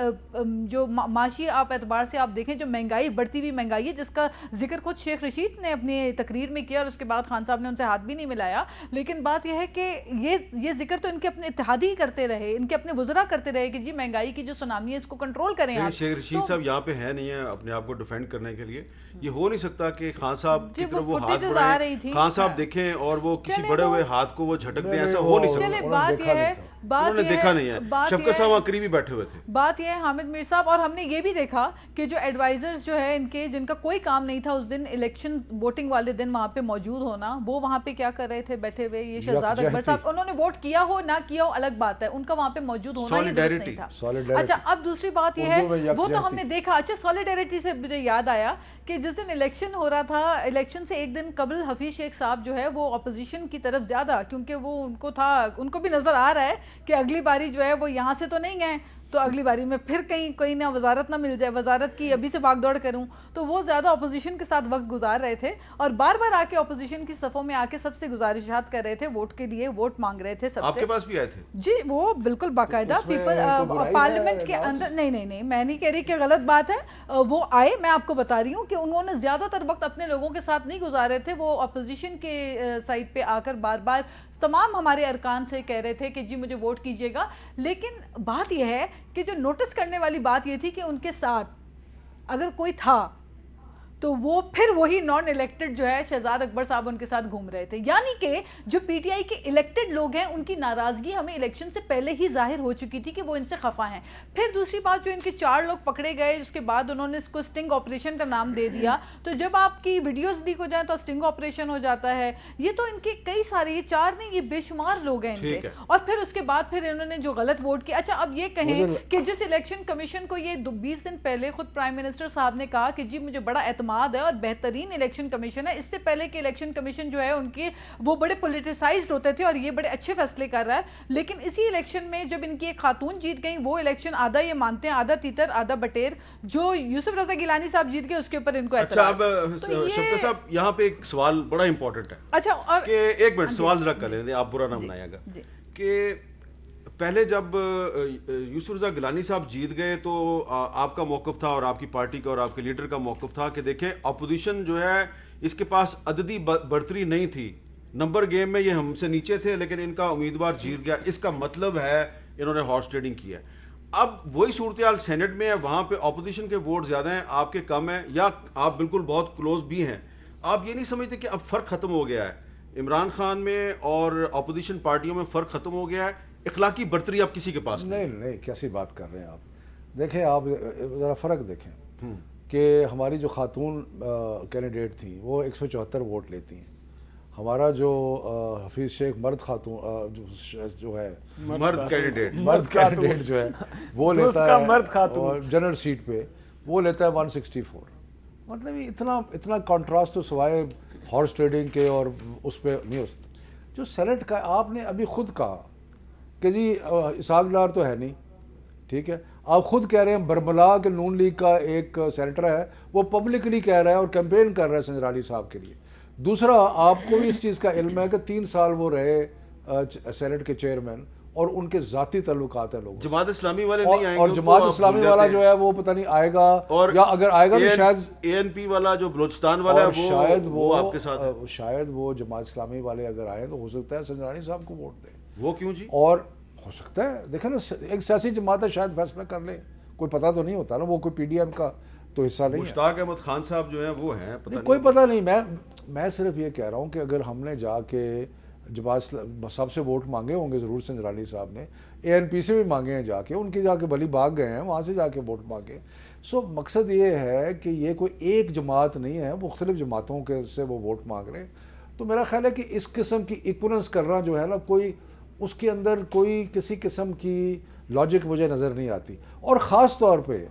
جو معاشی آپ اعتبار سے آپ دیکھیں جو مہنگائی, بڑھتی ہوئی مہنگائی ہے جس کا ذکر خود شیخ رشید نے اپنی تقریر میں کیا, اور اس کے بعد خان صاحب نے ان سے ہاتھ بھی نہیں ملایا. لیکن بات یہ ہے کہ یہ ذکر تو ان کے اپنے اتحادی کرتے رہے, ان کے اپنے وزراء کرتے رہے کہ جی مہنگائی کی جو سونامی ہے اس کو کنٹرول کریں آپ. شیخ رشید صاحب یہاں پہ ہے نہیں ہے اپنے آپ کو ڈیفینڈ کرنے کے لیے. یہ ہو نہیں سکتا کہ خان صاحب کی طرف وہ ہاتھ بڑھائیں, خان صاحب دیکھیں اور وہ کسی بڑے ہوئے ہاتھ کو وہ جھٹک دیں, ایسا ہو نہیں سکتا. بات یہ ہے, انہوں نے دیکھا نہیں ہے, شفقت صاحب وہاں قریبی بیٹھے ہوئے تھے. بات یہ ہے حامد میر صاحب, اور ہم نے یہ بھی دیکھا کہ جو ایڈوائزرز جو ہے ان کے, جن کا کوئی کام نہیں تھا اس دن الیکشن ووٹنگ والے دن وہاں پہ موجود ہونا, وہ وہاں پہ کیا کر رہے تھے بیٹھے ہوئے. یہ شہزاد اکبر صاحب, انہوں نے ووٹ کیا ہو نہ کیا ہو الگ بات ہے, ان کا وہاں پہ موجود ہونا یہ درست نہیں تھا. اچھا اب دوسری بات یہ ہے, وہ تو ہم نے دیکھا. اچھا سالیڈیرٹی سے مجھے یاد آیا کہ جس دن الیکشن ہو رہا تھا, الیکشن سے ایک دن قبل حفیظ شیخ صاحب جو ہے وہ اپوزیشن کی طرف زیادہ, کیونکہ وہ ان کو تھا, ان کو بھی نظر آ رہا ہے کہ اگلی باری جو ہے وہ یہاں سے تو نہیں گئے, تو اگلی باری میں پھر کہیں نہ وزارت نہ مل جائے, وزارت کی ابھی سے بھاگ دوڑ کروں, تو وہ زیادہ اپوزیشن کے ساتھ وقت گزار رہے تھے, اور بار بار آ کے اپوزیشن کی صفوں میں آ کے سب سے گزارشات کر رہے تھے, ووٹ کے لیے ووٹ مانگ رہے تھے سب سے. آپ کے پاس بھی آئے تھے؟ جی وہ بالکل باقاعدہ پیپل پارلیمنٹ کے اندر, نہیں میں نہیں کہہ رہی کہ غلط بات ہے, وہ آئے, میں آپ کو بتا رہی ہوں کہ انہوں نے زیادہ تر وقت اپنے لوگوں کے ساتھ نہیں گزارے تھے, وہ اپوزیشن کے سائٹ پہ آ کر بار بار تمام ہمارے ارکان سے کہہ رہے تھے کہ جی مجھے ووٹ کیجیے گا. لیکن بات یہ ہے کہ جو نوٹس کرنے والی بات یہ تھی کہ ان کے ساتھ اگر کوئی تھا تو وہ پھر وہی نان الیکٹڈ جو ہے شہزاد اکبر صاحب ان کے ساتھ گھوم رہے تھے. یعنی کہ جو پی ٹی آئی کے الیکٹڈ لوگ ہیں ان کی ناراضگی ہمیں الیکشن سے پہلے ہی ظاہر ہو چکی تھی کہ وہ ان سے خفا ہیں. پھر دوسری بات, جو ان کے 4 لوگ پکڑے گئے, اس کے بعد انہوں نے اس کو سٹنگ آپریشن کا نام دے دیا, تو جب آپ کی ویڈیوز لیک ہو جائیں تو سٹنگ آپریشن ہو جاتا ہے. یہ تو ان کے کئی سارے, یہ 4 نہیں یہ بے شمار لوگ ہیں ان کے, اور پھر اس کے بعد پھر انہوں نے جو غلط ووٹ کیا. اچھا اب یہ کہیں کہ جس الیکشن کمیشن کو یہ 20 دن پہلے خود پرائم منسٹر صاحب نے کہا کہ جی مجھے بڑا اعتماد ہے اور بہترین الیکشن کمیشن ہے, اس سے پہلے کہ الیکشن کمیشن جو ہے ان کے وہ بڑے پولیٹیسائزڈ ہوتے تھے اور یہ بڑے اچھے فیصلے کر رہا ہے. لیکن اسی الیکشن میں جب ان کی ایک خاتون جیت گئی, وہ الیکشن آدھا یہ مانتے ہیں آدھا تیتر آدھا بٹیر, جو یوسف رضا گیلانی صاحب جیت گئے اس کے اوپر ان کو اعتراض. اچھا اب شفقت صاحب یہاں پہ ایک سوال بڑا امپورٹنٹ ہے. اچھا اور کہ ایک منٹ سوال ذرا کر لیں, آپ برا نہ منائیے گا, کہ پہلے جب یوسف رضا گیلانی صاحب جیت گئے تو آپ کا موقف تھا اور آپ کی پارٹی کا اور آپ کے لیڈر کا موقف تھا کہ دیکھیں اپوزیشن جو ہے اس کے پاس عددی برتری نہیں تھی, نمبر گیم میں یہ ہم سے نیچے تھے لیکن ان کا امیدوار جیت گیا. اس کا مطلب ہے انہوں نے ہارس ٹریڈنگ کی ہے. اب وہی صورتحال سینٹ میں ہے, وہاں پہ اپوزیشن کے ووٹ زیادہ ہیں, آپ کے کم ہیں, یا آپ بالکل بہت کلوز بھی ہیں. آپ یہ نہیں سمجھتے کہ اب فرق ختم ہو گیا ہے عمران خان میں اور اپوزیشن پارٹیوں میں فرق ختم ہو گیا ہے, اخلاقی برتری اب کسی کے پاس نہیں کیسی بات کر رہے ہیں آپ. دیکھیں آپ ذرا فرق دیکھیں کہ ہماری جو خاتون کینڈیڈیٹ تھیں وہ 174 ووٹ لیتی ہیں. ہمارا جو حفیظ شیخ مرد خاتون جو ہے مرد کینڈیڈیٹ جو ہے وہ لیتا ہے مرد خاتون جنرل سیٹ پہ وہ لیتا ہے 164. مطلب اتنا کنٹراسٹ تو سوائے ہارس ٹریڈنگ کے اور اس پہ نہیں ہوتا. جو سینٹ کا آپ نے ابھی خود کہا کہ جی اسحاق ڈار تو ہے نہیں, ٹھیک ہے, آپ خود کہہ رہے ہیں برملا کہ نون لیگ کا ایک سینیٹر ہے وہ پبلکلی کہہ رہا ہے اور کیمپین کر رہا ہے سنجرانی صاحب کے لیے. دوسرا آپ کو بھی اس چیز کا علم ہے کہ 3 سال وہ رہے سینٹ کے چیئرمین اور ان کے ذاتی تعلقات ہیں لوگوں. جماعت اسلامی والے نہیں آئیں گے, اور جماعت اسلامی والا جو ہے وہ پتہ نہیں آئے گا, یا اگر آئے گا تو شاید اے این پی والا جو بلوچستان والا ہے شاید وہ آپ کے ساتھ ہے. شاید وہ جماعت اسلامی والے اگر آئیں تو ہو سکتا ہے سنجرانی صاحب کو ووٹ دیں. وہ کیوں جی؟ اور ہو سکتا ہے دیکھیں نا ایک سیاسی جماعت ہے شاید فیصلہ کر لے, کوئی پتہ تو نہیں ہوتا نا, وہ کوئی پی ڈی ایم کا تو حصہ نہیں ہے. مشتاق احمد خان صاحب جو ہیں وہ ہیں, کوئی پتہ نہیں. میں صرف یہ کہہ رہا ہوں کہ اگر ہم نے جا کے جماعت سب سے ووٹ مانگے ہوں گے ضرور سنجرانی صاحب نے, اے این پی سے بھی مانگے ہیں جا کے, ان کے جا کے بلی باغ گئے ہیں وہاں سے جا کے ووٹ مانگے. سو مقصد یہ ہے کہ یہ کوئی ایک جماعت نہیں ہے, مختلف جماعتوں کے سے وہ ووٹ مانگ رہے ہیں. تو میرا خیال ہے کہ اس قسم کی ایکولنس کرنا جو ہے نا, کوئی اس کے اندر کوئی کسی قسم کی لاجک مجھے نظر نہیں آتی. اور خاص طور پہ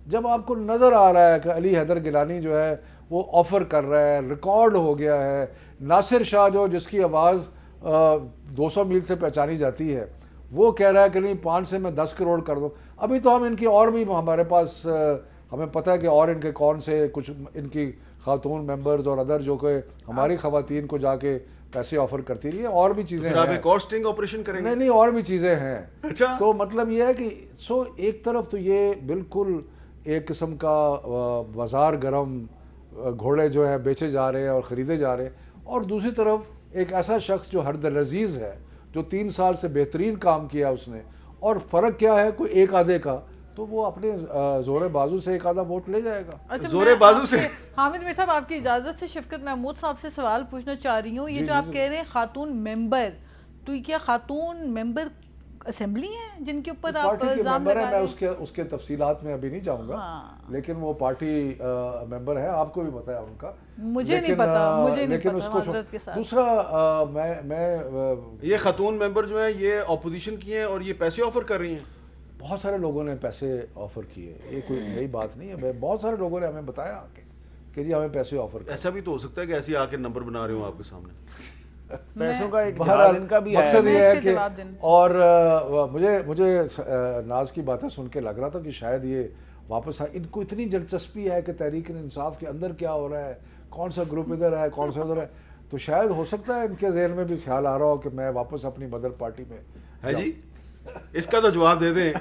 جب آپ کو نظر آ رہا ہے کہ علی حیدر گیلانی جو ہے وہ آفر کر رہا ہے, ریکارڈ ہو گیا ہے, ناصر شاہ جو جس کی آواز 200 میل سے پہچانی جاتی ہے وہ کہہ رہا ہے کہ نہیں 5 سے میں 10 کروڑ کر دوں. ابھی تو ہم ان کی اور بھی ہمارے پاس ہمیں پتہ ہے کہ اور ان کے کون سے کچھ ان کی خاتون ممبرز اور ادر جو کہ ہماری خواتین کو جا کے پیسے آفر کرتی رہی ہے, اور بھی چیزیں ہیں. آپ ایک اور سٹنگ آپریشن کریں گے؟ نہیں اور بھی چیزیں ہیں. تو مطلب یہ ہے کہ ایک طرف تو یہ بالکل ایک قسم کا بازار گرم گھوڑے جو ہیں بیچے جا رہے ہیں اور خریدے جا رہے ہیں, اور دوسری طرف ایک ایسا شخص جو ہر دل عزیز ہے, جو 3 سال سے بہترین کام کیا اس نے, اور فرق کیا ہے کوئی ایک آدھے کا, تو وہ اپنے زور بازو سے ایک آدھا ووٹ لے جائے گا. زور بازو سے. حامد میر صاحب آپ کی اجازت سے شفقت محمود صاحب سے سوال پوچھنا چاہ رہی ہوں. یہ جو آپ کہہ رہے ہیں خاتون ممبر, تو کیا خاتون ممبر اسمبلی ہیں جن کے اوپر آپ الزام لگا رہے ہیں؟ میں اس کے تفصیلات میں ابھی نہیں جاؤں گا, لیکن وہ پارٹی ممبر ہے, آپ کو بھی پتہ ہے ان کا. مجھے نہیں پتا حضرت کے ساتھ. دوسرا میں یہ خاتون ممبر جو ہیں یہ اپوزیشن کی ہیں اور یہ پیسے آفر کر رہی ہیں. بہت سارے لوگوں نے پیسے آفر کیے, یہ کوئی نئی بات نہیں ہے. بہت سارے لوگوں نے ہمیں بتایا کہ جی ہمیں پیسے آفر. ایسا بھی تو ہو سکتا ہے کہ ایسے آ کے نمبر بنا رہے ہوں آپ کے سامنے. پیسوں کا ایک جہاز ان کا بھی ہے. مقصد یہ ہے کہ اور مجھے ناز کی باتیں سن کے لگ رہا تھا کہ شاید یہ واپس ان کو اتنی دلچسپی ہے کہ تحریک انصاف کے اندر کیا ہو رہا ہے, کون سا گروپ ادھر ہے کون سا ادھر ہے, تو شاید ہو سکتا ہے ان کے ذہن میں بھی خیال آ رہا ہو کہ میں واپس اپنی مدر پارٹی میں ہے. جی اس کا تو جواب دے دیں.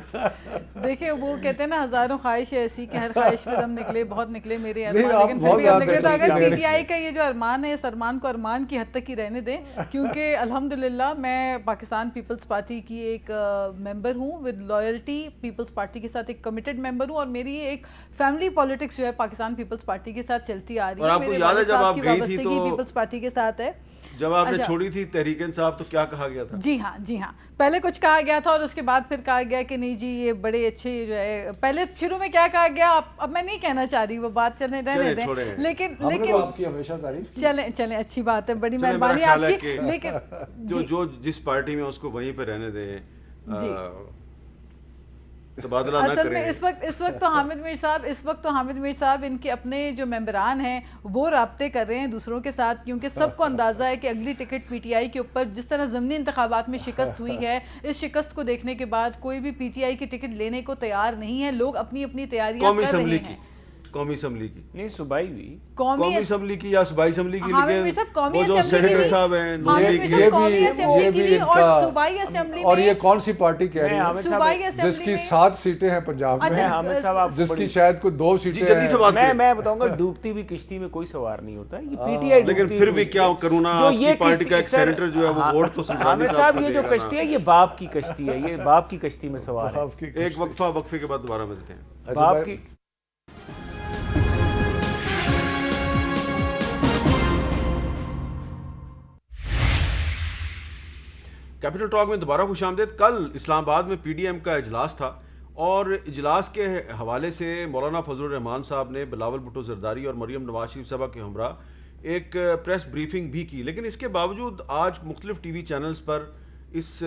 دیکھیں وہ کہتے ہیں نا ہزاروں خواہش ایسی کہ ہر خواہش پہ دم نکلے, بہت نکلے میرے ارمان, لیکن پھر بھی ہم نکلے. تو اگر پی ٹی آئی کا یہ جو ارمان ہے اس ارمان کو ارمان کی حد تک ہی رہنے دیں, کیونکہ الحمدللہ میں پاکستان پیپلز پارٹی کی ایک ممبر ہوں ود لائلٹی, پیپلز پارٹی کے ساتھ ایک کمیٹڈ ممبر ہوں, اور میری ایک فیملی پالیٹکس جو ہے پاکستان پیپلز پارٹی کے ساتھ چلتی آ رہی ہے. اور آپ کو یاد ہے جب آپ گئی تھی تو پیپلز پارٹی کے ساتھ ہے, جب آپ نے چھوڑی تھی تحریک انصاف تو کیا کہا گیا تھا؟ جی ہاں پہلے کچھ کہا گیا تھا اور اس کے بعد پھر کہا گیا کہ نہیں جی یہ بڑے اچھے جو ہے, پہلے شروع میں کیا کہا گیا اب میں نہیں کہنا چاہ رہی, وہ بات چلنے رہنے دیں, لیکن آپ کی ہمیشہ تعریف چلیں اچھی بات ہے, بڑی مہربانی آپ کی. لیکن جو جس پارٹی میں اس کو وہیں پہ رہنے دیں, تبادلہ نہ اصل میں کریں. اس وقت تو حامد میر صاحب ان کے اپنے جو ممبران ہیں وہ رابطے کر رہے ہیں دوسروں کے ساتھ, کیونکہ سب کو اندازہ ہے کہ اگلی ٹکٹ پی ٹی آئی کے اوپر جس طرح ضمنی انتخابات میں شکست ہوئی ہے, اس شکست کو دیکھنے کے بعد کوئی بھی پی ٹی آئی کی ٹکٹ لینے کو تیار نہیں ہے. لوگ اپنی اپنی تیاریاں کر رہے ہیں. قومی اسمبلی کی, نہیں صوبائی بھی قومی اسمبلی کی یا صوبائی اسمبلی کی, لیکن وہ جو اسمبلی سینیٹر صاحب ہیں نون لیگ کے, قومی اسمبلی کی بھی اور صوبائی اسمبلی اور میں, یہ کون سی پارٹی کہہ رہی ہے صوبائی جس اسمبلی کی میں 7 سیٹیں ہیں پنجاب میں, حامد صاحب آپ جس کی شاید کوئی 2 سیٹیں جلدی سے بات کریں. میں بتاؤں گا ڈوبتی بھی کشتی میں کوئی سوار نہیں ہوتا, یہ پی ٹی آئی لیکن پھر بھی کیا کروں نا, آپ کی پارٹی کا ایک سینیٹر جو ہے وہ ووٹ تو حامد صاحب یہ جو کشتی ہے یہ باپ کی کشتی ہے, یہ باپ کی کشتی میں سوار ہے. ایک وقفے کے بعد دوبارہ ملتے ہیں. باپ کی کیپٹل ٹاک میں دوبارہ خوش آمدید. کل اسلام آباد میں پی ڈی ایم کا اجلاس تھا اور اجلاس کے حوالے سے مولانا فضل الرحمان صاحب نے بلاول بھٹو زرداری اور مریم نواز شریف صاحبہ کے ہمراہ ایک پریس بریفنگ بھی کی, لیکن اس کے باوجود آج مختلف ٹی وی چینلز پر اس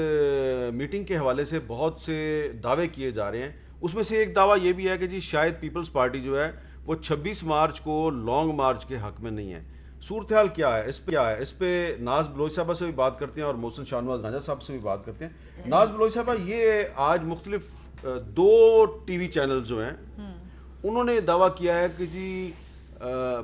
میٹنگ کے حوالے سے بہت سے دعوے کیے جا رہے ہیں. اس میں سے ایک دعویٰ یہ بھی ہے کہ جی شاید پیپلز پارٹی جو ہے وہ 26 مارچ کو لانگ مارچ کے حق میں نہیں ہے. صورتحال کیا ہے, اس پہ ناز بلوچ صاحبہ سے بھی بات کرتے ہیں اور محسن شاہ نواز رانجھا صاحب سے بھی بات کرتے ہیں. ناز بلوچ صاحبہ, یہ آج مختلف 2 ٹی وی چینل جو ہیں انہوں نے دعویٰ کیا ہے کہ جی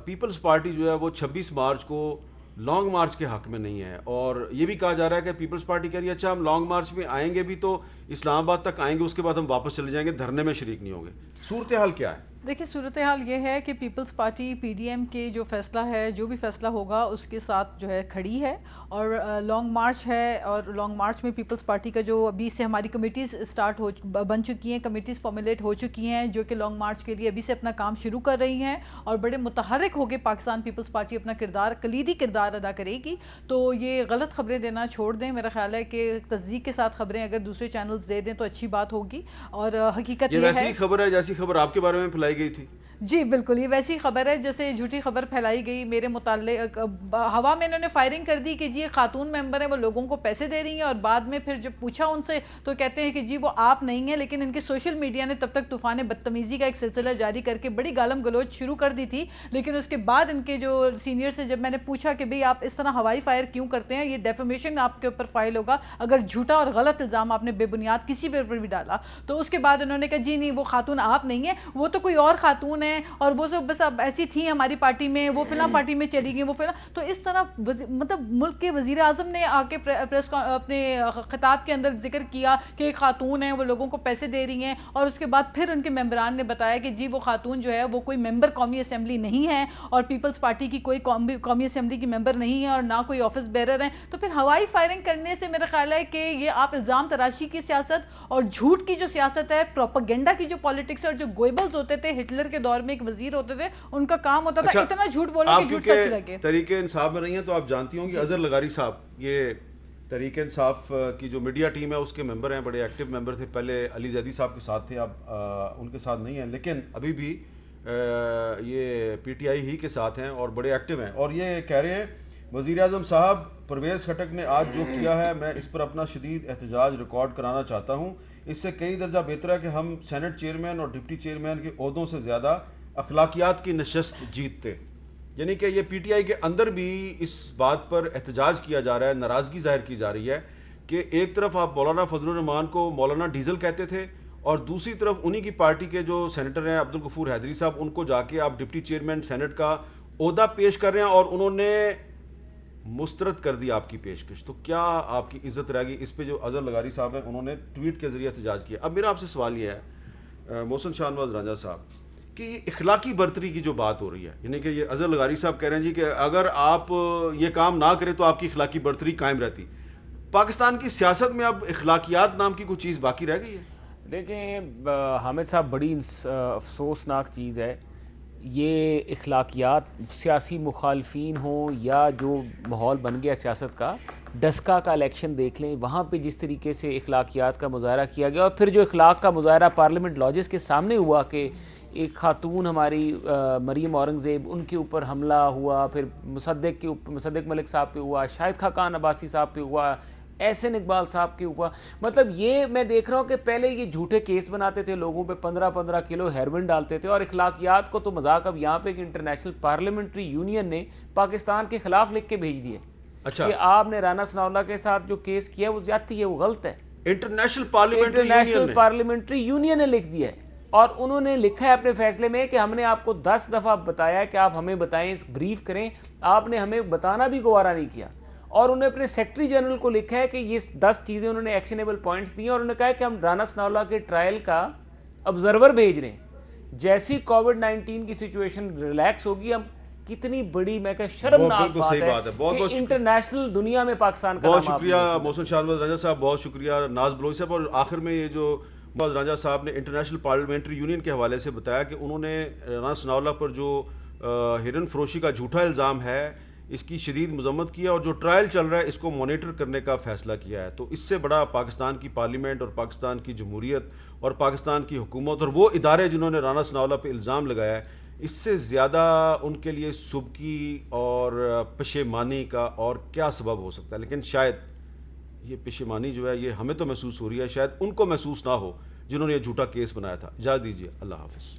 پیپلز پارٹی جو ہے وہ 26 مارچ کو لانگ مارچ کے حق میں نہیں ہے, اور یہ بھی کہا جا رہا ہے کہ پیپلز پارٹی کہہ رہی ہے اچھا ہم لانگ مارچ میں آئیں گے بھی تو اسلام آباد تک آئیں گے, اس کے بعد ہم واپس چلے جائیں گے, دھرنے میں شریک نہیں ہوں گے. صورتحال کیا ہے؟ دیکھیے صورتحال یہ ہے کہ Peoples Party P D M کے جو فیصلہ ہے, جو بھی فیصلہ ہوگا اس کے ساتھ جو ہے کھڑی ہے, اور لانگ مارچ ہے, اور لانگ مارچ میں پیپلز پارٹی کا جو ابھی سے ہماری کمیٹیز بن چکی ہیں, کمیٹیز فارمولیٹ ہو چکی ہیں جو کہ لانگ مارچ کے لیے ابھی سے اپنا کام شروع کر رہی ہیں, اور بڑے متحرک ہو کے پاکستان پیپلز پارٹی اپنا کلیدی کردار ادا کرے گی. تو یہ غلط خبریں دینا چھوڑ دیں, میرا خیال ہے کہ تصدیق کے ساتھ خبریں اگر دوسرے چینلز دے دیں تو اچھی بات ہوگی. اور حقیقت یہ ہے, ویسی خبر ہے جیسی خبر آپ کے بارے میں پھیلائی گئی تھی. جی بالکل, یہ ویسی خبر ہے جیسے جھوٹی خبر پھیلائی گئی میرے متعلق, ہوا میں انہوں نے فائرنگ کر دی کہ جی یہ خاتون ممبر ہیں, وہ لوگوں کو پیسے دے رہی ہیں, اور بعد میں پھر جب پوچھا ان سے تو کہتے ہیں کہ جی وہ آپ نہیں ہیں, لیکن ان کے سوشل میڈیا نے تب تک طوفان بدتمیزی کا ایک سلسلہ جاری کر کے بڑی گالم گلوچ شروع کر دی تھی. لیکن اس کے بعد ان کے جو سینئر سے جب میں نے پوچھا کہ بھئی آپ اس طرح ہوائی فائر کیوں کرتے ہیں, یہ ڈیفیمیشن آپ کے اوپر فائل ہوگا اگر جھوٹا اور غلط الزام آپ نے بے بنیاد کسی پہ بھی ڈالا. تو اس کے بعد انہوں نے کہا جی نہیں وہ خاتون آپ نہیں ہیں, وہ تو کوئی اور خاتون ہیں, اور وہ سب بس اب ایسی تھیں ہماری پارٹی میں, وہ فلاں پارٹی میں چلی گئی, وہ فلاں. تو اس طرح مطلب ملک کے وزیر اعظم نے آ کے پریس اپنے خطاب کے اندر ذکر کیا کہ ایک خاتون ہے, وہ لوگوں کو پیسے دے رہی ہیں, اور اس کے بعد پھر ان کے ممبران نے بتایا کہ جی وہ خاتون جو ہے وہ کوئی ممبر قومی اسمبلی نہیں ہے, اور پیپلز پارٹی کی کوئی قومی اسمبلی کی ممبر نہیں ہے, اور نہ کوئی آفس بیرر ہیں. تو پھر ہوائی فائرنگ کرنے سے میرا خیال ہے کہ یہ آپ الزام تراشی کی سیاست اور جھوٹ کی جو سیاست ہے, پروپیگنڈا کی جو پالیٹکس ہے, اور جو گوئبلز ہوتے تھے ہٹلر کے دور میں ایک وزیر ہوتے تھے, ان کا کام ہوتا تھا اتنا جھوٹ بولو کہ جھوٹ سچ لگے. تحریک انصاف میں رہی ہیں تو آپ جانتی ہوں گی اظہر لغاری صاحب, یہ تحریک انصاف کی جو میڈیا ٹیم ہے اس کے ممبر ہیں, بڑے ایکٹیو ممبر تھے, پہلے علی زیدی صاحب کے ساتھ تھے, اب ان کے ساتھ نہیں ہیں, لیکن ابھی بھی یہ پی ٹی آئی ہی کے ساتھ ہیں اور بڑے ایکٹیو ہیں. اور یہ کہہ رہے ہیں وزیر اعظم صاحب پرویز خٹک نے آج جو کیا ہے میں اس پر اپنا شدید احتجاج ریکارڈ کرانا چاہتا ہوں, اس سے کئی درجہ بہتر ہے کہ ہم سینٹ چیئرمین اور ڈپٹی چیئرمین کے عہدوں سے زیادہ اخلاقیات کی نشست جیتتے. یعنی کہ یہ پی ٹی آئی کے اندر بھی اس بات پر احتجاج کیا جا رہا ہے, ناراضگی ظاہر کی جا رہی ہے کہ ایک طرف آپ مولانا فضل الرحمان کو مولانا ڈیزل کہتے تھے, اور دوسری طرف انہی کی پارٹی کے جو سینیٹر ہیں عبدالغفور حیدری صاحب, ان کو جا کے آپ ڈپٹی چیئرمین سینٹ کا عہدہ پیش کر رہے ہیں, اور انہوں نے مسترد کر دی آپ کی پیشکش. تو کیا آپ کی عزت رہے گی؟ اس پہ جو اظہر لغاری صاحب ہیں انہوں نے ٹویٹ کے ذریعے احتجاج کیا. اب میرا آپ سے سوال یہ ہے محسن شاہ نواز رانجھا صاحب کہ یہ اخلاقی برتری کی جو بات ہو رہی ہے, یعنی کہ یہ اظہر لغاری صاحب کہہ رہے ہیں جی کہ اگر آپ یہ کام نہ کریں تو آپ کی اخلاقی برتری قائم رہتی. پاکستان کی سیاست میں اب اخلاقیات نام کی کوئی چیز باقی رہ گئی ہے؟ دیکھیں حامد صاحب, بڑی افسوسناک چیز ہے یہ اخلاقیات, سیاسی مخالفین ہوں یا جو ماحول بن گیا سیاست کا. ڈسکا کا الیکشن دیکھ لیں, وہاں پہ جس طریقے سے اخلاقیات کا مظاہرہ کیا گیا, اور پھر جو اخلاق کا مظاہرہ پارلیمنٹ لاجز کے سامنے ہوا کہ ایک خاتون ہماری مریم اورنگزیب, ان کے اوپر حملہ ہوا, پھر مصدق ملک صاحب پہ ہوا, شاہد خاقان عباسی صاحب پہ ہوا, احسن اقبال صاحب کے اوپر. مطلب یہ میں دیکھ رہا ہوں کہ پہلے یہ جھوٹے کیس بناتے تھے, لوگوں پہ 15-15 کلو ہیروئن ڈالتے تھے, اور اخلاقیات کو تو مذاق اب یہاں پہ کہ انٹرنیشنل پارلیمنٹری یونین نے پاکستان کے خلاف لکھ کے بھیج دیے کہ آپ نے رانا ثناء اللہ کے ساتھ جو کیس کیا وہ زیادتی ہے, وہ غلط ہے. انٹرنیشنل پارلیمنٹری پارلیمنٹری یونین نے لکھ دیا ہے اور انہوں نے لکھا ہے اپنے فیصلے میں کہ ہم نے آپ کو 10 دفعہ بتایا کہ آپ ہمیں بتائیں، بریف کریں، آپ نے ہمیں بتانا بھی گوارا نہیں کیا. اور انہوں نے اپنے سیکرٹری جنرل کو لکھا ہے کہ یہ 10 چیزیں انہوں نے ایکشنیبل پوائنٹس دی ہیں، اور انہوں نے کہا ہے کہ ہم رانا ثناءاللہ کے ٹرائل کا آبزرور بھیج رہے ہیں. جیسی کووڈ-19 کی سچویشن ریلیکس ہوگی، ہم کتنی بڑی میں کہ شرمناک بات ہے کہ انٹرنیشنل دنیا میں پاکستان کا بہت نام. شکریہ محسن شاہ نواز رانجھا صاحب، بہت شکریہ ناز بلوچ صاحب. اور آخر میں یہ جو نواز رانجھا صاحب نے انٹرنیشنل پارلیمنٹری یونین کے حوالے سے بتایا کہ انہوں نے رانا ثناءاللہ پر جو ہرن فروشی کا جھوٹا الزام ہے اس کی شدید مذمت کیا، اور جو ٹرائل چل رہا ہے اس کو مانیٹر کرنے کا فیصلہ کیا ہے. تو اس سے بڑا پاکستان کی پارلیمنٹ اور پاکستان کی جمہوریت اور پاکستان کی حکومت اور وہ ادارے جنہوں نے رانا ثناءاللہ پہ الزام لگایا ہے، اس سے زیادہ ان کے لیے سبکی اور پشیمانی کا اور کیا سبب ہو سکتا ہے. لیکن شاید یہ پشیمانی جو ہے یہ ہمیں تو محسوس ہو رہی ہے، شاید ان کو محسوس نہ ہو جنہوں نے یہ جھوٹا کیس بنایا تھا. اجازت دیجیے، اللہ حافظ.